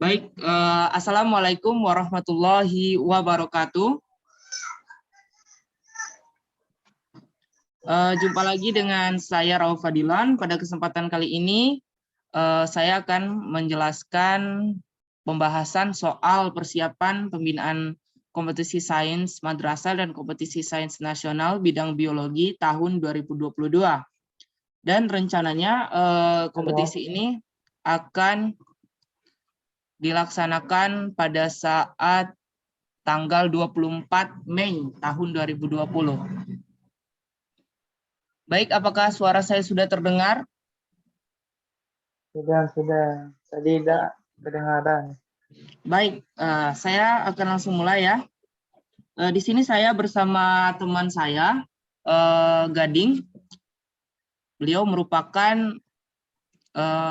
Baik, Assalamualaikum warahmatullahi wabarakatuh. Jumpa lagi dengan saya Rauf Fadilan. Pada kesempatan kali ini, saya akan menjelaskan pembahasan soal persiapan pembinaan kompetisi sains madrasah dan kompetisi sains nasional bidang biologi tahun 2022. Dan rencananya kompetisi ini akan dilaksanakan pada saat tanggal 24 Mei tahun 2020. Baik, apakah suara saya sudah terdengar? Sudah. Tadi tidak kedengaran. Baik, saya akan langsung mulai ya. Di sini saya bersama teman saya, Gading. Beliau merupakan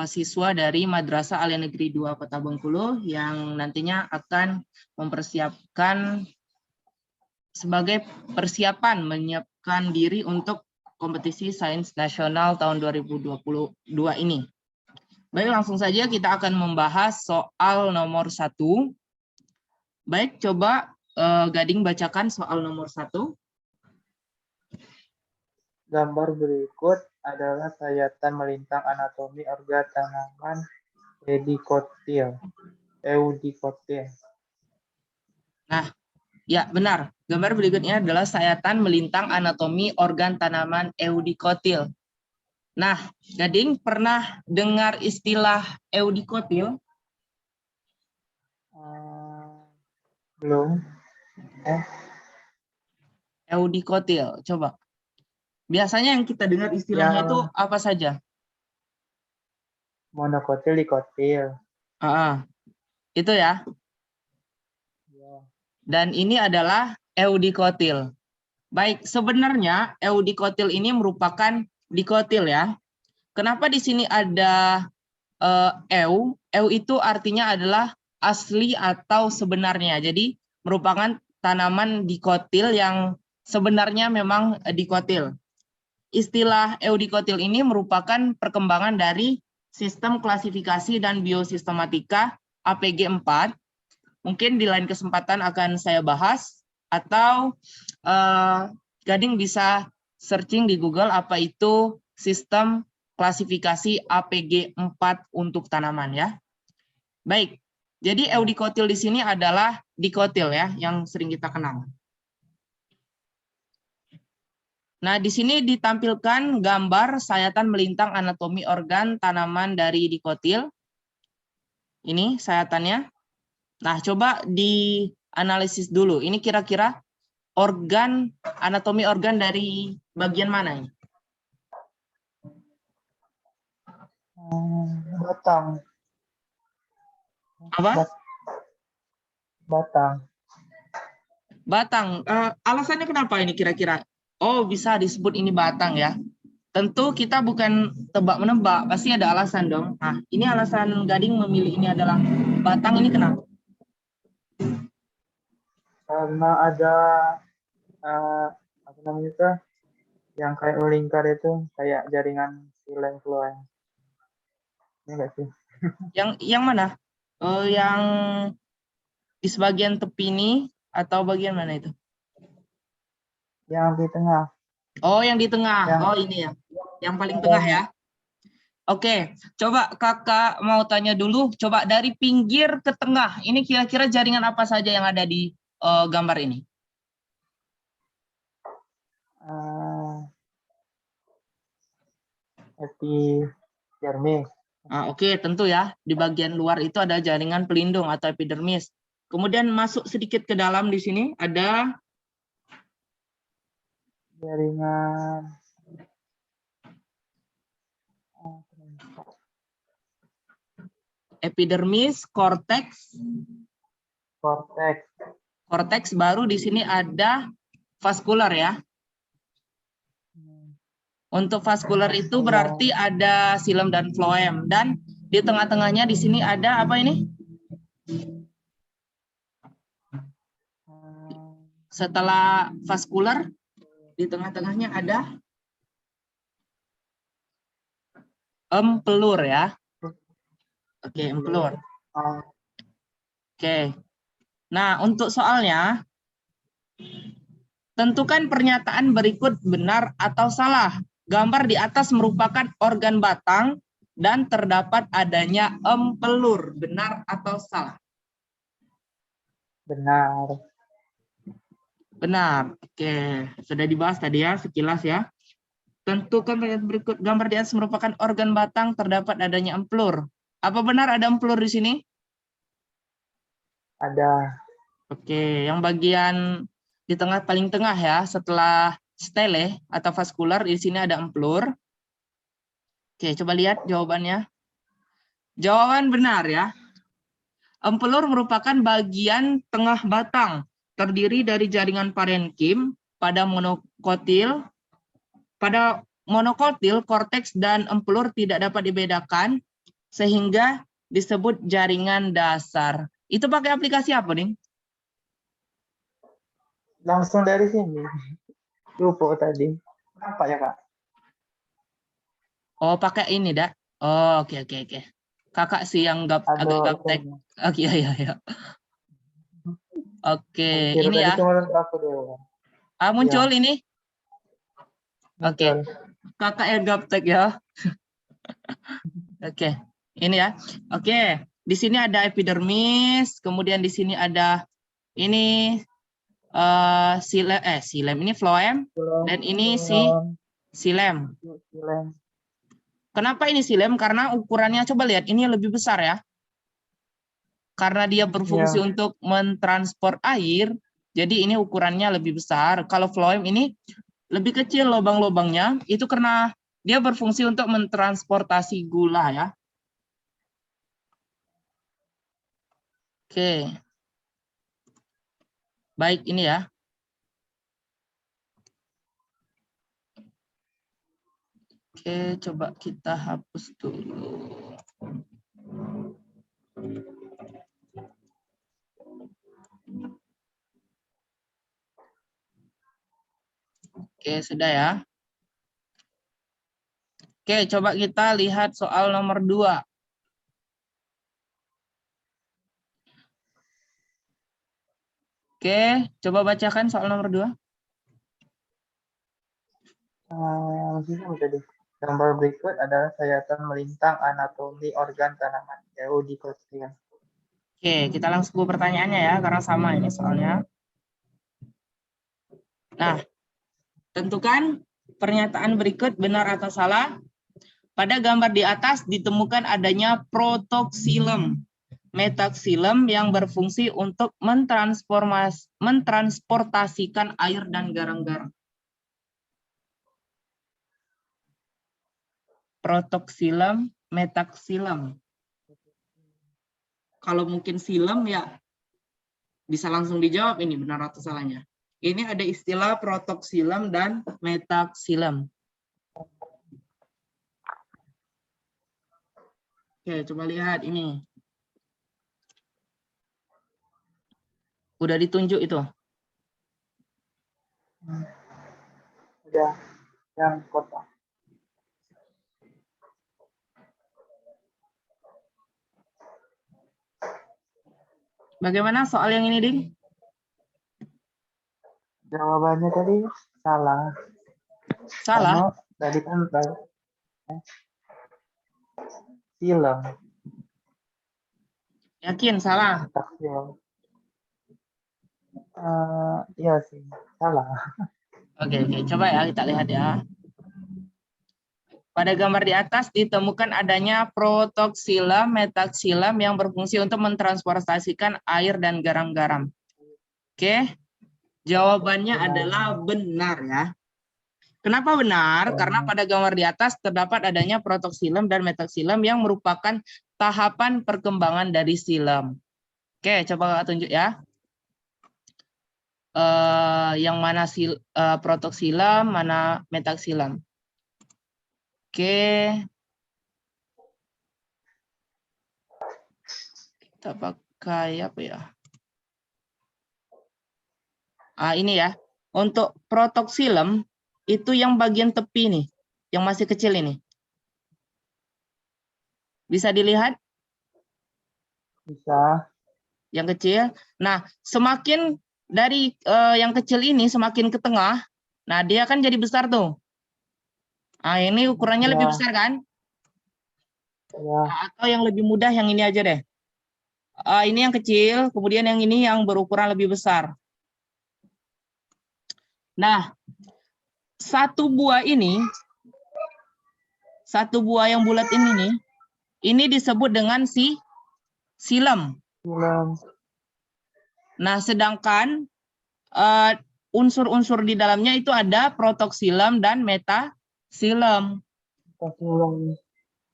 siswa dari Madrasah Alia Negeri 2 Kota Bengkulu yang nantinya akan mempersiapkan sebagai persiapan menyiapkan diri untuk kompetisi sains nasional tahun 2022 ini. Baik, langsung saja kita akan membahas soal nomor 1. Baik, coba Gading bacakan soal nomor 1. Gambar berikut adalah sayatan melintang anatomi organ tanaman eudikotil. Nah, ya benar. Gambar berikutnya adalah sayatan melintang anatomi organ tanaman eudikotil. Nah, Gading pernah dengar istilah eudikotil? Belum. Eudikotil, coba. Biasanya yang kita dengar istilahnya itu apa saja? Monokotil, dikotil. Itu ya. Dan ini adalah eudikotil. Baik, sebenarnya eudikotil ini merupakan dikotil ya. Kenapa di sini ada eu? Eu itu artinya adalah asli atau sebenarnya. Jadi merupakan tanaman dikotil yang sebenarnya memang dikotil. Istilah eudikotil ini merupakan perkembangan dari sistem klasifikasi dan biosistematika APG 4. Mungkin di lain kesempatan akan saya bahas, atau Gading bisa searching di Google apa itu sistem klasifikasi APG 4 untuk tanaman ya. Baik, jadi eudikotil di sini adalah dikotil ya, yang sering kita kenal. Nah, di sini ditampilkan gambar sayatan melintang anatomi organ tanaman dari dikotil. Ini sayatannya. Nah, coba dianalisis dulu. Ini kira-kira anatomi organ dari bagian mana ini? Batang. Apa? Batang. Batang. Alasannya kenapa ini kira-kira? Oh, bisa disebut ini batang ya. Tentu kita bukan tebak-menebak, pasti ada alasan dong. Nah, ini alasan Gading memilih ini adalah batang, ini kenapa? Karena ada apa namanya itu, yang kayak melingkar itu, kayak jaringan sileng-sileng. Ini enggak sih? Yang mana? Yang di sebagian tepi ini atau bagian mana itu? Yang di tengah. Oh, yang di tengah. Oh, ini ya. Yang paling tengah ya. Oke, coba kakak mau tanya dulu. Coba dari pinggir ke tengah. Ini kira-kira jaringan apa saja yang ada di gambar ini? Epidermis. Oke, tentu ya. Di bagian luar itu ada jaringan pelindung atau epidermis. Kemudian masuk sedikit ke dalam di sini ada Jaringan epidermis, korteks. Korteks baru di sini ada vaskular ya. Untuk vaskular itu berarti ada silem dan floem, dan di tengah-tengahnya di sini ada apa ini? Setelah vaskular di tengah-tengahnya ada empelur ya. Oke, empelur. Oke. Nah, untuk soalnya, tentukan pernyataan berikut benar atau salah. Gambar di atas merupakan organ batang dan terdapat adanya empelur. Benar atau salah? Benar. Benar. Oke, sudah dibahas tadi ya, sekilas ya. Tentukan pernyataan berikut. Gambar di atas merupakan organ batang, terdapat adanya empelur. Apa benar ada empelur di sini? Ada. Oke, yang bagian di tengah paling tengah ya, setelah stele atau vaskular di sini ada empelur. Oke, coba lihat jawabannya. Jawaban benar ya. Empelur merupakan bagian tengah batang, terdiri dari jaringan parenkim pada monokotil. Pada monokotil, korteks dan empelur tidak dapat dibedakan, sehingga disebut jaringan dasar. Itu pakai aplikasi apa, nih? Langsung dari sini. Lupa tadi. Apa ya, Kak? Oh, pakai ini, dak. Oh, oke. Kakak sih yang agak Aduh, gaptek. itu. Oke, iya. Oke, Kira ini tadi ya. cuma aku doang. Muncul Ya, ini. Oke, muncul. kakak yang gaptek ya. Oke, ini ya. Oke, di sini ada epidermis, kemudian di sini ada ini silem ini floem, Belum, dan ini belum. silem. Silem. Kenapa ini silem? Karena ukurannya coba lihat, ini lebih besar ya. Karena dia berfungsi Ya, untuk mentransport air, jadi ini ukurannya lebih besar. Kalau floem ini lebih kecil lubang-lubangnya, itu karena dia berfungsi untuk mentransportasi gula ya. Oke. Baik, ini ya. Oke, coba kita hapus dulu. Oke, sudah ya. Oke, coba kita lihat soal nomor 2. Oke, coba bacakan soal nomor 2. Langsung tadi. Gambar berikut adalah sayatan melintang anatomi organ tanaman. Eudikotil. Oke, kita langsung ke pertanyaannya ya, karena sama ini soalnya. Nah, tentukan pernyataan berikut benar atau salah. Pada gambar di atas ditemukan adanya protoxilem, metaxilem yang berfungsi untuk mentransportasikan air dan garam-garam. Protoxilem, metaxilem. Kalau mungkin silem ya bisa langsung dijawab ini benar atau salahnya. Ini ada istilah protoxilem dan metaxilem. Oke, coba lihat ini. Udah ditunjuk itu. Udah, yang kotak. Bagaimana soal yang ini, Ding? Jawabannya tadi salah. Salah? Karena tadi kan silem. Yakin salah? Taksil. Iya sih, salah. Oke, coba ya kita lihat ya. Pada gambar di atas ditemukan adanya protoxilem, metaxilem yang berfungsi untuk mentransportasikan air dan garam-garam. Oke, jawabannya Benar. adalah benar ya. Kenapa benar? Karena pada gambar di atas terdapat adanya protoxilem dan metaxilem yang merupakan tahapan perkembangan dari xilem. Oke, coba kakak tunjuk ya. Yang mana protoxilem, mana metaxilem. Oke. Kita pakai apa ya? Ini ya. Untuk protoxilem itu yang bagian tepi nih, yang masih kecil ini. Bisa dilihat? Bisa. yang kecil. Nah, semakin dari yang kecil ini semakin ke tengah, nah dia kan jadi besar tuh. Nah, ini ukurannya Ya. lebih besar kan? Ya. Nah, atau yang lebih mudah yang ini aja deh. Ini yang kecil, kemudian yang ini yang berukuran lebih besar. Nah, satu buah yang bulat ini nih, ini disebut dengan silem. Film. Nah, sedangkan unsur-unsur di dalamnya itu ada protoksilem dan metasilem. Film.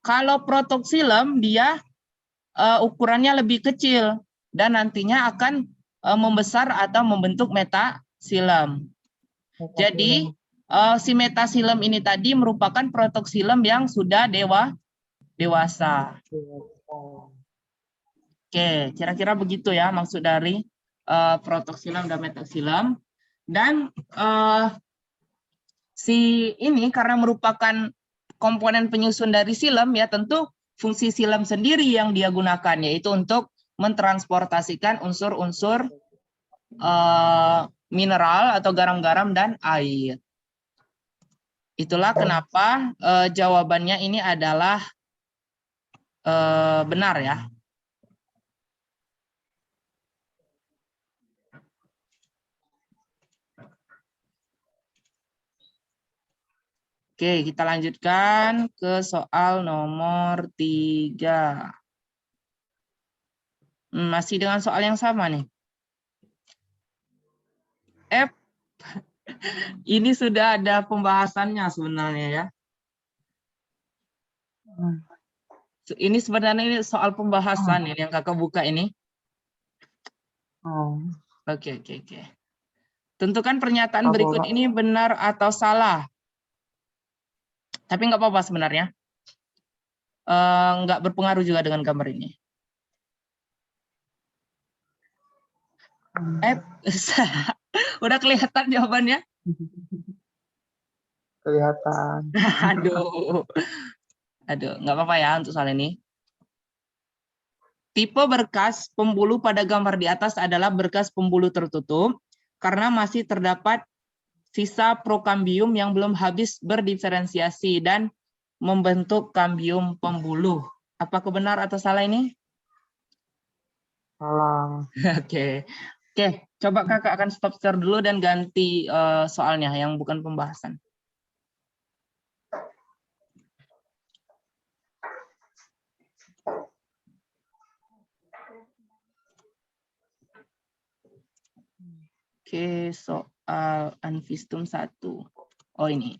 Kalau protoksilem dia ukurannya lebih kecil dan nantinya akan membesar atau membentuk metasilem. Jadi si metasilem ini tadi merupakan protoksilem yang sudah dewasa. Oke, kira-kira begitu ya maksud dari protoksilem dan metasilem. Dan si ini karena merupakan komponen penyusun dari silem ya, tentu fungsi silem sendiri yang dia gunakan, yaitu untuk mentransportasikan unsur-unsur mineral atau garam-garam dan air. Itulah kenapa jawabannya ini adalah benar ya. Oke, kita lanjutkan ke soal nomor 3. Masih dengan soal yang sama nih. F. Ini sudah ada pembahasannya sebenarnya ya. Ini sebenarnya ini soal pembahasan ini yang kakak buka ini. Oke. Tentukan pernyataan berikut ini benar atau salah. Tapi nggak apa-apa sebenarnya. Nggak berpengaruh juga dengan gambar ini. Udah kelihatan jawabannya? Kelihatan. Aduh, nggak apa-apa ya untuk soal ini. Tipe berkas pembuluh pada gambar di atas adalah berkas pembuluh tertutup karena masih terdapat sisa prokambium yang belum habis berdiferensiasi dan membentuk kambium pembuluh. Apakah benar atau salah ini? Salah. Oke, coba kakak akan stop share dulu dan ganti soalnya yang bukan pembahasan. Oke, soal Anvistum 1. Oh ini.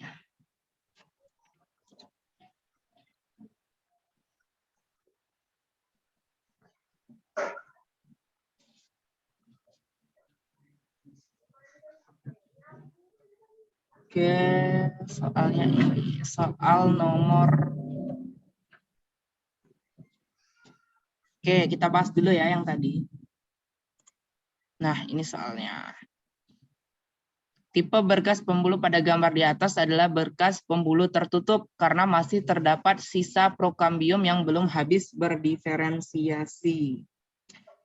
Oke, soalnya ini. Soal nomor... Oke, kita bahas dulu ya yang tadi. Nah, ini soalnya. Tipe berkas pembuluh pada gambar di atas adalah berkas pembuluh tertutup karena masih terdapat sisa prokambium yang belum habis berdiferensiasi.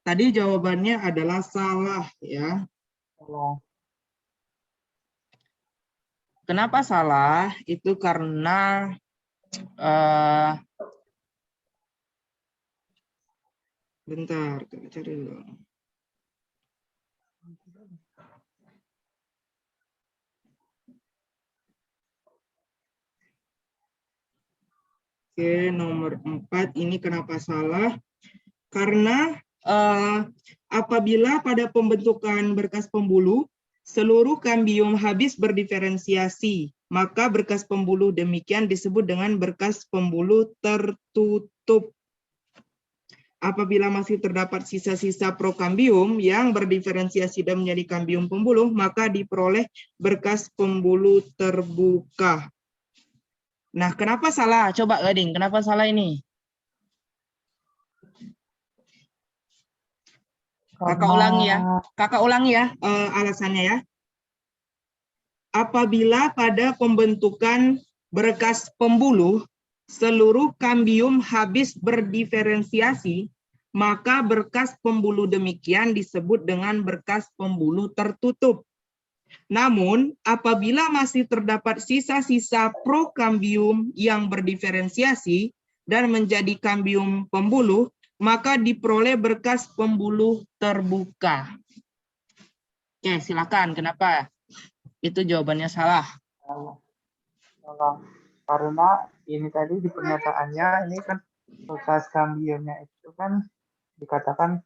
Tadi jawabannya adalah salah ya. Kenapa salah? Itu karena bentar, kita cari dulu. Oke, nomor 4 ini kenapa salah? Karena apabila pada pembentukan berkas pembuluh, seluruh kambium habis berdiferensiasi, maka berkas pembuluh demikian disebut dengan berkas pembuluh tertutup. Apabila masih terdapat sisa-sisa prokambium yang berdiferensiasi dan menjadi kambium pembuluh, maka diperoleh berkas pembuluh terbuka. Nah, kenapa salah? Coba Gading, kenapa salah ini? Kakak ulangi ya alasannya ya. Apabila pada pembentukan berkas pembuluh, seluruh kambium habis berdiferensiasi, maka berkas pembuluh demikian disebut dengan berkas pembuluh tertutup. Namun, apabila masih terdapat sisa-sisa prokambium yang berdiferensiasi dan menjadi kambium pembuluh, maka diperoleh berkas pembuluh terbuka. Oke, silakan. Kenapa? Itu jawabannya salah. Salah. Salah. Karena ini tadi di pernyataannya ini kan bekas kambiumnya itu kan dikatakan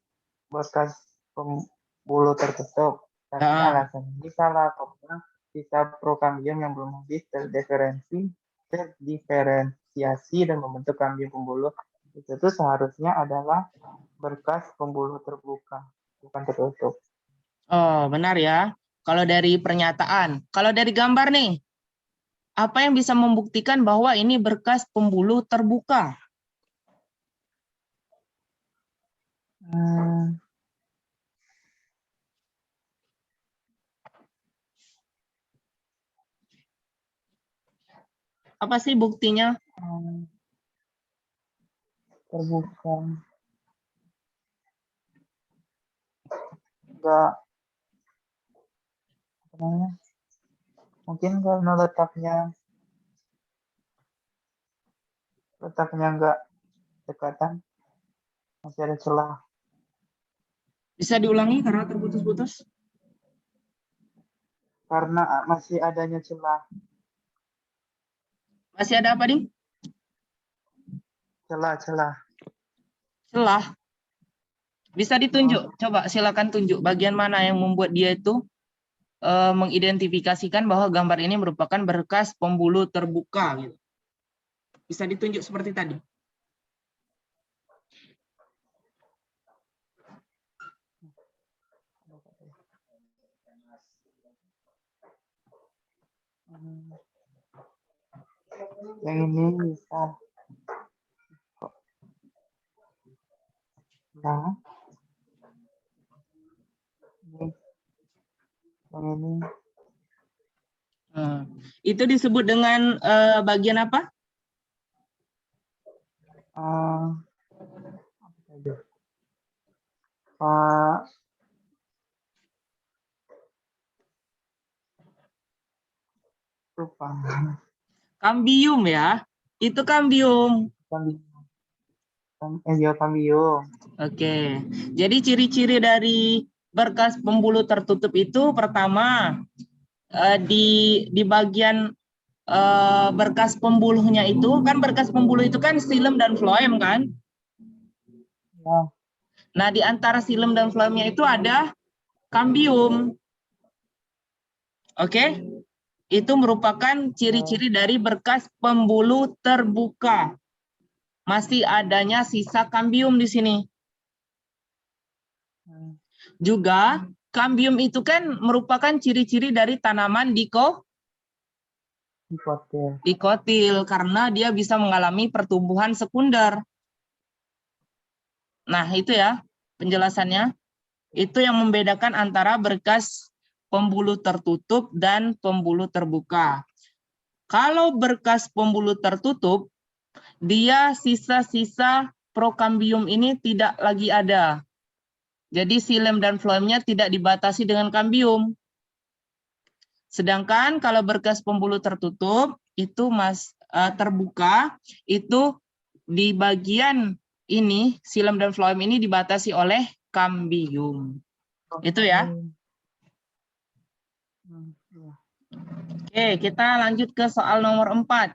bekas pembuluh tertutup. Tapi Nah, alasan ini salah karena sisa prokambium yang belum habis terdiferensiasi dan membentuk kambium pembuluh itu tuh seharusnya adalah berkas pembuluh terbuka, bukan tertutup. oh, benar ya. Kalau dari pernyataan, kalau dari gambar nih, apa yang bisa membuktikan bahwa ini berkas pembuluh terbuka? Hmm, Apa sih buktinya? hmm, terbuka. Enggak, apa namanya? Mungkin karena letaknya enggak dekatan, masih ada celah. Bisa diulangi karena terputus-putus? Karena masih adanya celah, Masih ada apa, Ding? celah. Celah. Bisa Oh, ditunjuk? Coba silakan tunjuk bagian mana yang membuat dia itu mengidentifikasikan bahwa gambar ini merupakan berkas pembuluh terbuka. Gitu. Bisa ditunjuk seperti tadi. yang ini bisa. Nah, ini, yang ini Itu disebut dengan bagian apa? apa saja? Pak, lupa. Kambium ya. Itu kambium. Ya, kambium. Oke. Jadi ciri-ciri dari berkas pembuluh tertutup itu pertama di bagian berkas pembuluhnya itu kan berkas pembuluh itu kan xilem dan floem kan. Ya, Nah di antara xilem dan floemnya itu ada kambium. Oke, itu merupakan ciri-ciri dari berkas pembuluh terbuka. Masih adanya sisa kambium di sini. Juga kambium itu kan merupakan ciri-ciri dari tanaman dikotil karena dia bisa mengalami pertumbuhan sekunder. Nah, itu ya penjelasannya. Itu yang membedakan antara berkas pembuluh tertutup dan pembuluh terbuka. Kalau berkas pembuluh tertutup, dia sisa-sisa prokambium ini tidak lagi ada. Jadi xilem dan floemnya tidak dibatasi dengan kambium. Sedangkan kalau berkas pembuluh tertutup itu terbuka, itu di bagian ini xilem dan floem ini dibatasi oleh kambium. Itu ya. Oke, kita lanjut ke soal nomor 4.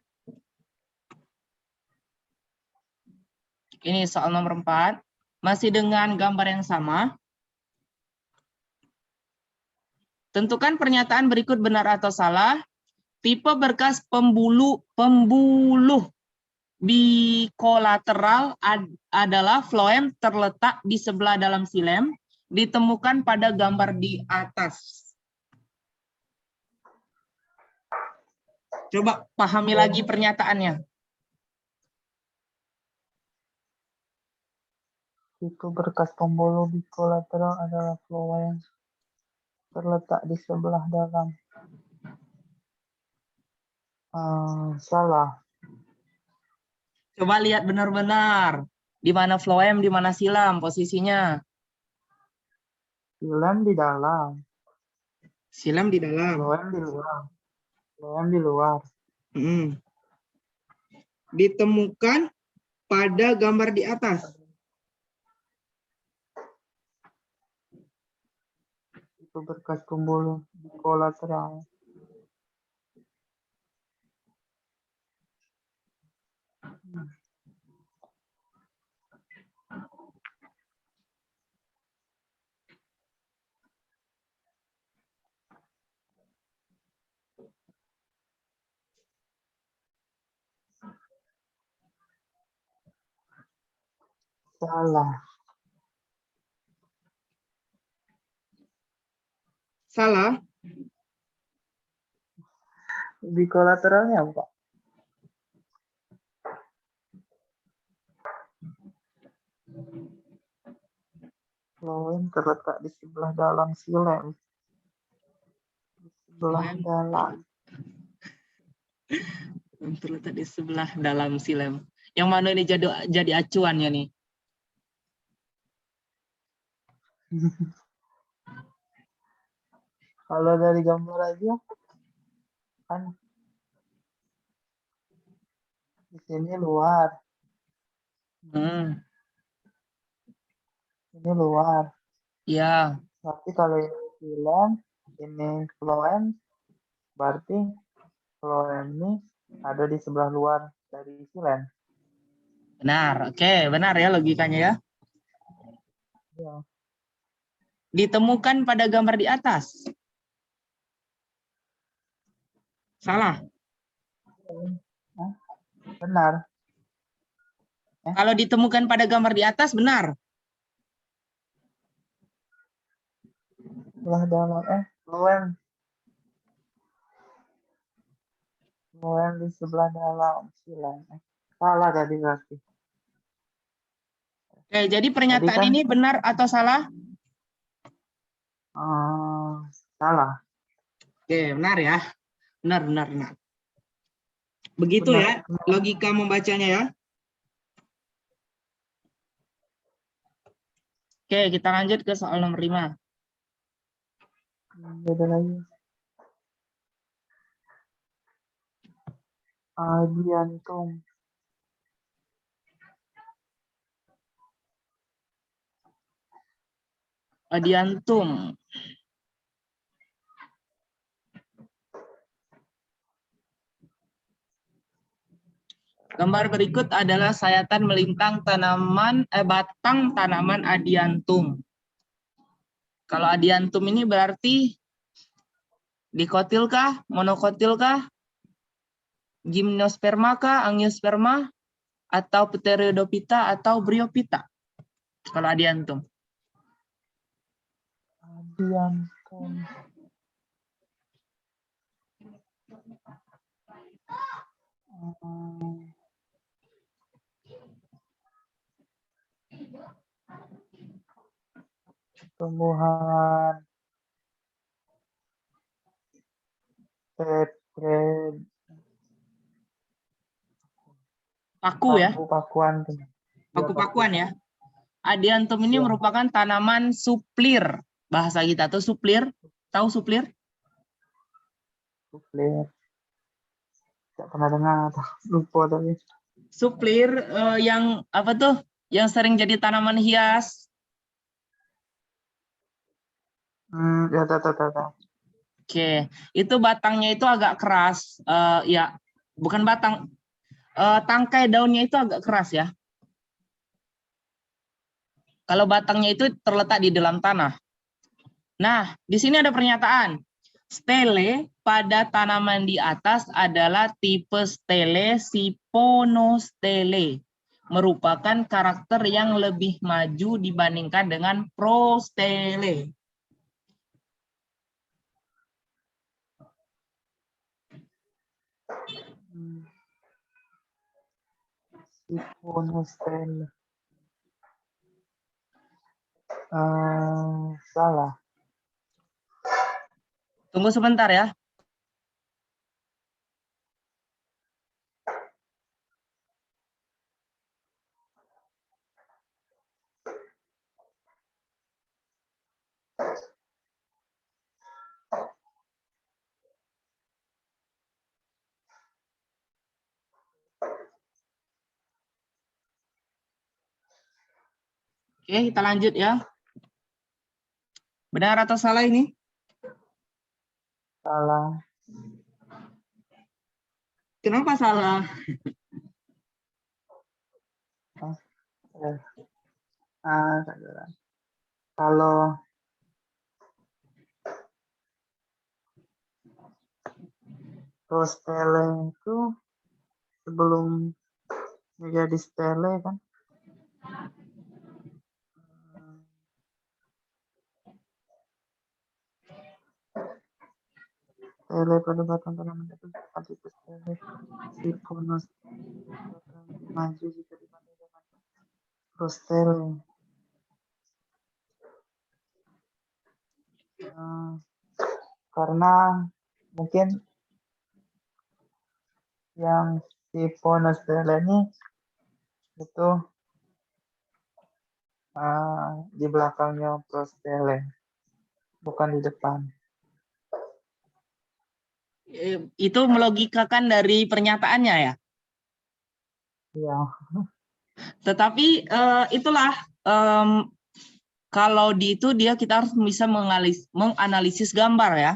Ini soal nomor 4. Masih dengan gambar yang sama. Tentukan pernyataan berikut benar atau salah. Tipe berkas pembuluh bikolateral adalah floem terletak di sebelah dalam xilem, ditemukan pada gambar di atas. Coba pahami lagi pernyataannya. Itu berkas pembuluh bikolateral adalah floem terletak di sebelah dalam. Salah. Coba lihat benar-benar. Di mana floem, di mana silam posisinya? Silam di dalam, Silam di dalam. floem di luar. Floem di luar. Mm. Ditemukan pada gambar di atas. Itu berkas pembuluh di kolateral. Salah. Salah. Di kolateralnya apa? Floem terletak di sebelah dalam silem. Di sebelah Floem dalam. terletak di sebelah dalam silem. Yang mana ini jadi acuannya nih? Kalau dari gambar aja, kan di sini luar, Hmm, ini luar. ya. Tapi kalau ini silem, ini floem, berarti floem ini ada di sebelah luar dari silem. Benar. Oke, benar ya logikanya ya. Ya. Ditemukan pada gambar di atas. Salah. Hah? Benar. Kalau ditemukan pada gambar di atas, benar. Sebelah dalam, floem. Floem di sebelah dalam silem. Salah tadi berarti. Oke, jadi Tadi pernyataan kan ini benar atau salah? salah. Oke, benar ya. Benar, benar, benar. Begitu Benar. ya logika membacanya ya. Oke, kita lanjut ke soal nomor 5. Beda lagi. Adiantum. Adiantum. Gambar berikut adalah sayatan melintang batang tanaman adiantum. Kalau adiantum ini berarti dikotil kah, monokotil kah, gimnosperma kah, angiosperma, atau pteridophyta atau bryophyta. Kalau adiantum. Adiantum. Tumbuhan tetred Paku ya, paku-pakuan tuh. paku-pakuan ya. Adiantum ini Ya. merupakan tanaman suplir. Bahasa kita tuh suplir. Tahu suplir? Suplir. Tidak pernah dengar. Lupa tadi. Suplir yang apa tuh? Yang sering jadi tanaman hias. Ya, tahu. Oke, itu batangnya itu agak keras. Ya, bukan batang. Tangkai daunnya itu agak keras ya. Kalau batangnya itu terletak di dalam tanah. Nah, di sini ada pernyataan. Stele pada tanaman di atas adalah tipe stele siponostele. Merupakan karakter yang lebih maju dibandingkan dengan prostele. Siponostel. Salah. Tunggu sebentar ya. Oke, kita lanjut ya. Benar atau salah ini? Salah. Kenapa salah? Saudara. Kalau prostele itu sebelum menjadi stele kan, stele pada batang tanaman itu seperti stele siphonus lebih maju jika dibanding dengan prostele. Karena mungkin yang siphonus stele ini itu di belakangnya prostele, bukan di depan. Itu melogikakan dari pernyataannya ya. Iya. Tetapi itulah kalau di itu kita harus bisa menganalisis gambar ya.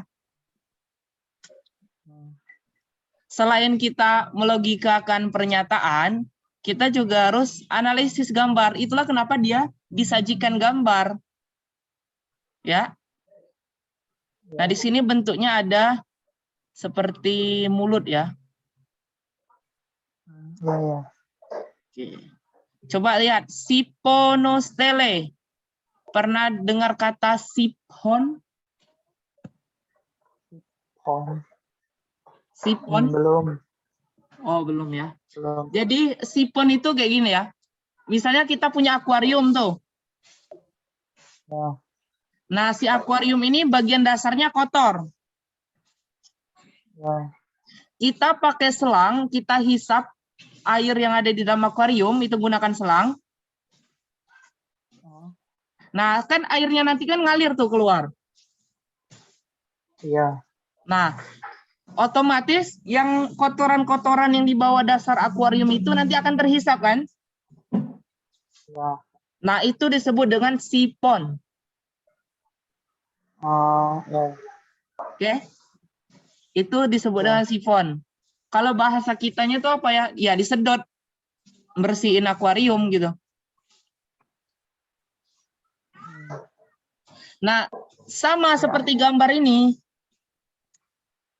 Selain kita melogikakan pernyataan, kita juga harus analisis gambar. Itulah kenapa dia disajikan gambar. Ya. Nah, di sini bentuknya ada seperti mulut ya. Iya. Oke. Coba lihat siphonostele. Pernah dengar kata siphon? Siphon? Belum. Oh, belum ya. Belum. Jadi siphon itu kayak gini ya. Misalnya kita punya akuarium tuh. Ya. Nah, si akuarium ini bagian dasarnya kotor. Ya. Kita pakai selang, kita hisap air yang ada di dalam akuarium, itu gunakan selang. Nah, kan airnya nanti kan ngalir tuh keluar. Iya. Nah, otomatis yang kotoran-kotoran yang di bawah dasar akuarium itu nanti akan terhisap kan? Ya. Nah, itu disebut dengan siphon. Ya. Oke? Itu disebut dengan siphon. Kalau bahasa kitanya itu apa ya? Ya disedot, bersihin akuarium gitu. Nah, sama seperti gambar ini.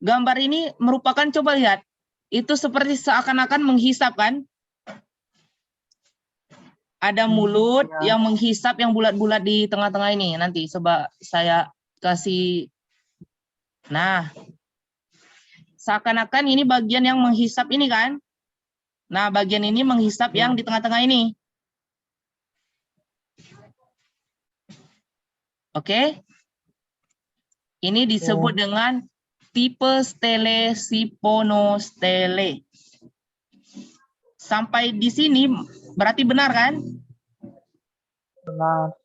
Gambar ini merupakan, coba lihat, itu seperti seakan-akan menghisap kan? Ada mulut yang menghisap yang bulat-bulat di tengah-tengah ini. Nanti coba saya kasih. Nah, seakan-akan ini bagian yang menghisap ini kan? Nah, bagian ini menghisap yang di tengah-tengah ini. Oke? Ini disebut dengan tipe stele siphonostele. Sampai di sini berarti benar kan? Benar.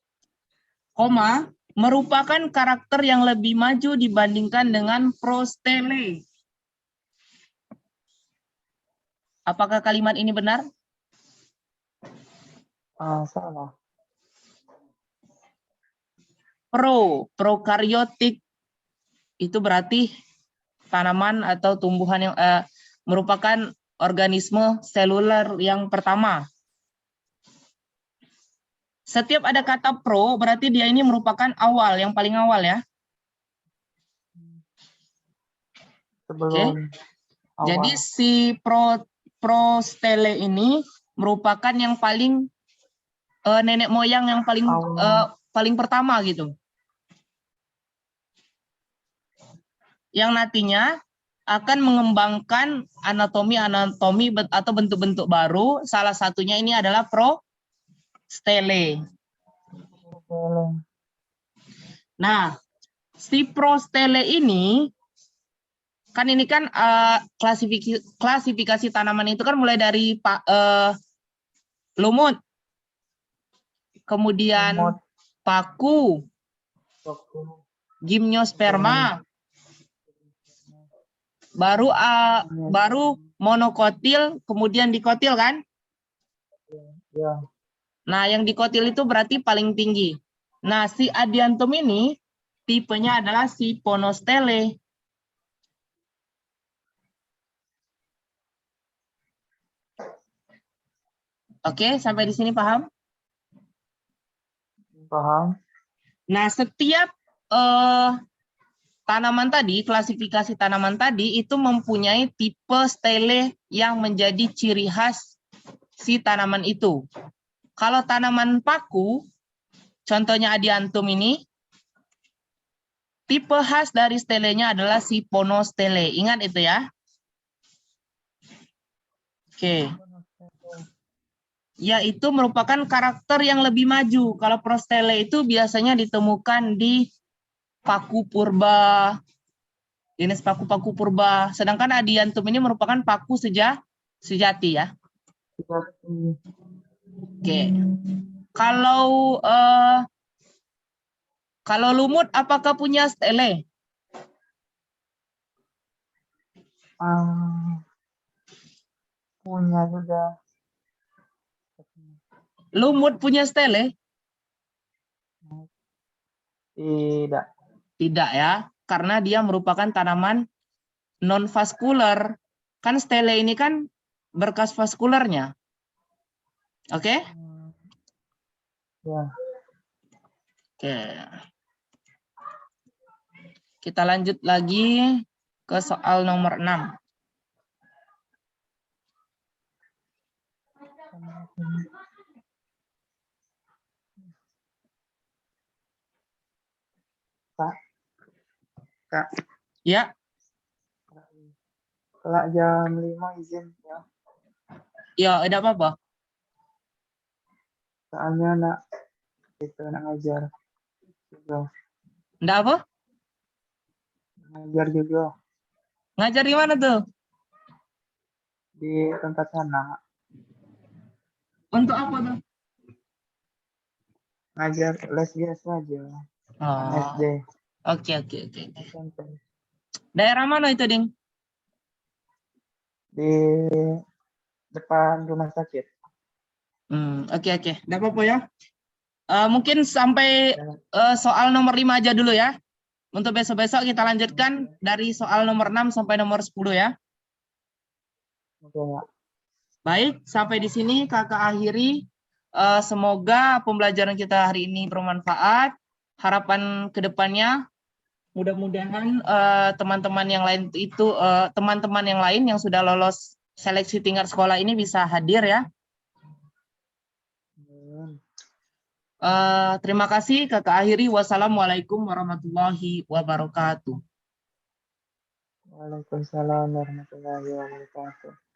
Koma, merupakan karakter yang lebih maju dibandingkan dengan prostele. Apakah kalimat ini benar? Salah. Prokaryotik itu berarti tanaman atau tumbuhan yang merupakan organisme seluler yang pertama. Setiap ada kata pro berarti dia ini merupakan awal, yang paling awal ya. Sebelum awal. Jadi si prostele ini merupakan yang paling nenek moyang yang paling pertama gitu. Yang nantinya akan mengembangkan anatomi atau bentuk-bentuk baru. Salah satunya ini adalah prostele. Nah, si prostele ini kan klasifikasi tanaman itu kan mulai dari lumut, kemudian paku, gimnosperma, baru monokotil, kemudian dikotil kan? Ya. Nah, yang dikotil itu berarti paling tinggi. Nah, si adiantum ini tipenya adalah si ponostele. Oke, sampai di sini paham? Paham? Nah, setiap tanaman tadi, klasifikasi tanaman tadi itu mempunyai tipe stele yang menjadi ciri khas si tanaman itu. Kalau tanaman paku, contohnya adiantum ini, tipe khas dari stelenya adalah si ponostele. Ingat itu ya. Oke. Yaitu merupakan karakter yang lebih maju. Kalau prostele itu biasanya ditemukan di paku purba, jenis paku-paku purba. Sedangkan adiantum ini merupakan paku sejati ya. Oke. Kalau lumut apakah punya stele? Punya juga. Lumut punya stele? Tidak. Tidak ya, karena dia merupakan tanaman non-vaskular. Kan stele ini kan berkas vaskularnya. Oke? Ya. Oke. Kita lanjut lagi ke soal nomor 6. Kak. Ya. Kalau jam 5 izin ya. Ya, tidak apa-apa. Soalnya nak ngajar juga. Tidak apa? Ngajar juga Ngajar di mana tuh? di tempat sana. Untuk apa tuh? Ngajar les biasa aja. Oh. SD. Oke. SMP. Daerah mana itu, Ding? Di depan rumah sakit. Oke. Tidak apa-apa ya. Mungkin sampai soal nomor 5 aja dulu ya. Untuk besok-besok kita lanjutkan dari soal nomor 6 sampai nomor 10 ya. Oke, Pak. Baik, sampai di sini kakak akhiri. Semoga pembelajaran kita hari ini bermanfaat. Harapan kedepannya mudah-mudahan teman-teman yang lain itu teman-teman yang lain yang sudah lolos seleksi tingkat sekolah ini bisa hadir ya. Terima kasih kakak akhiri. Wassalamualaikum warahmatullahi wabarakatuh. Waalaikumsalam warahmatullahi wabarakatuh.